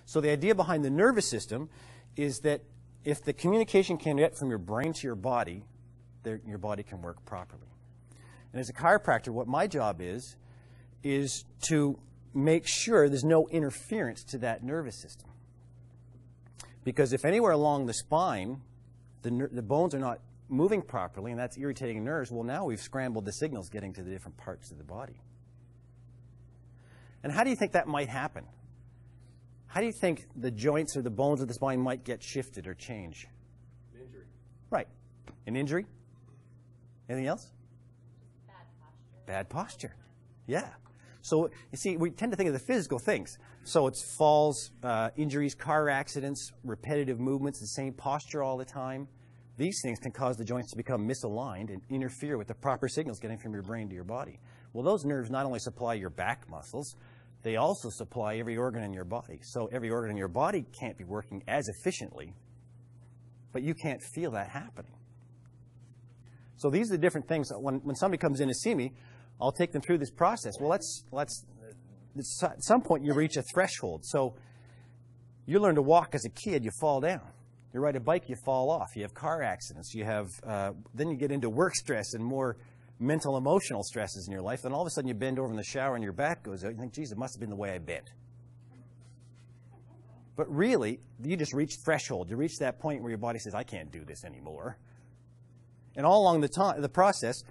So the idea behind the nervous system is that if the communication can get from your brain to your body, your body can work properly. And as a chiropractor, what my job is to make sure there's no interference to that nervous system. Because if anywhere along the spine, the bones are not moving properly, and that's irritating nerves, well, now we've scrambled the signals getting to the different parts of the body. And how do you think that might happen? How do you think the joints or the bones of the spine might get shifted or change? An injury. Right. An injury? Anything else? Bad posture. Bad posture. Yeah. So, you see, we tend to think of the physical things. So it's falls, injuries, car accidents, repetitive movements, the same posture all the time. These things can cause the joints to become misaligned and interfere with the proper signals getting from your brain to your body. Well, those nerves not only supply your back muscles, they also supply every organ in your body. So every organ in your body can't be working as efficiently, but you can't feel that happening. So these are the different things that when somebody comes in to see me, I'll take them through this process. Well, at some point you reach a threshold. So you learn to walk as a kid, you fall down. You ride a bike, you fall off. You have car accidents. You have then you get into work stress and more mental, emotional stresses in your life. Then all of a sudden you bend over in the shower and your back goes out. You think, geez, it must have been the way I bent. But really, you just reach threshold. You reach that point where your body says, I can't do this anymore. And all along the process,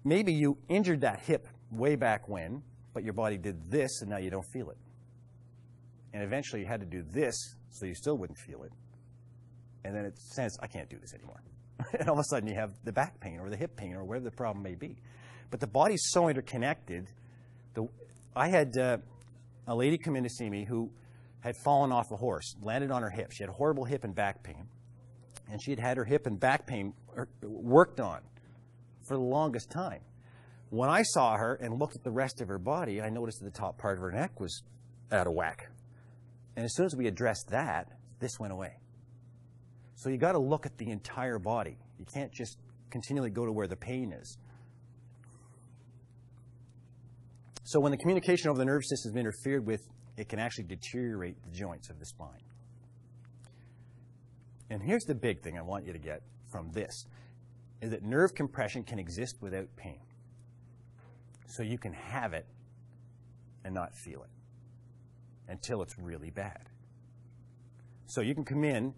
maybe you injured that hip way back when, but your body did this and now you don't feel it. And eventually you had to do this so you still wouldn't feel it. And then it says, I can't do this anymore. And all of a sudden you have the back pain or the hip pain or whatever the problem may be. But the body's so interconnected. I had a lady come in to see me who had fallen off a horse, landed on her hip. She had horrible hip and back pain. And she had had her hip and back pain worked on for the longest time. When I saw her and looked at the rest of her body, I noticed that the top part of her neck was out of whack. And as soon as we addressed that, this went away. So you got to look at the entire body. You can't just continually go to where the pain is. So when the communication over the nervous system is interfered with, it can actually deteriorate the joints of the spine. And here's the big thing I want you to get from this, is that nerve compression can exist without pain. So you can have it and not feel it until it's really bad. So you can come in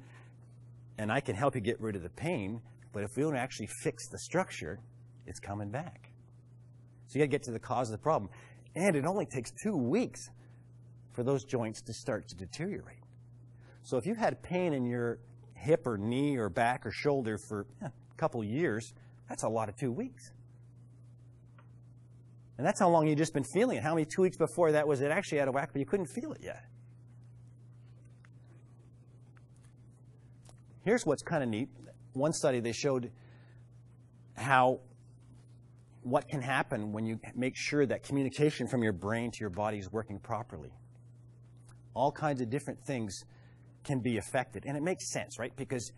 and I can help you get rid of the pain, but if we don't actually fix the structure, it's coming back. So you got to get to the cause of the problem. And it only takes 2 weeks for those joints to start to deteriorate. So if you've had pain in your hip or knee or back or shoulder for a couple of years, that's a lot of 2 weeks. And that's how long you've just been feeling it. How many 2 weeks before that was it actually out of whack, but you couldn't feel it yet? Here's what's kind of neat. One study, they showed what can happen when you make sure that communication from your brain to your body is working properly. All kinds of different things can be affected. And it makes sense, right? Because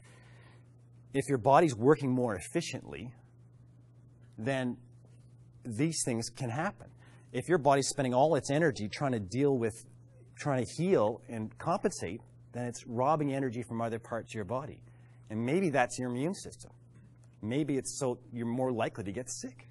if your body's working more efficiently, then these things can happen. If your body's spending all its energy trying to heal and compensate, then it's robbing energy from other parts of your body. And maybe that's your immune system. Maybe it's so you're more likely to get sick.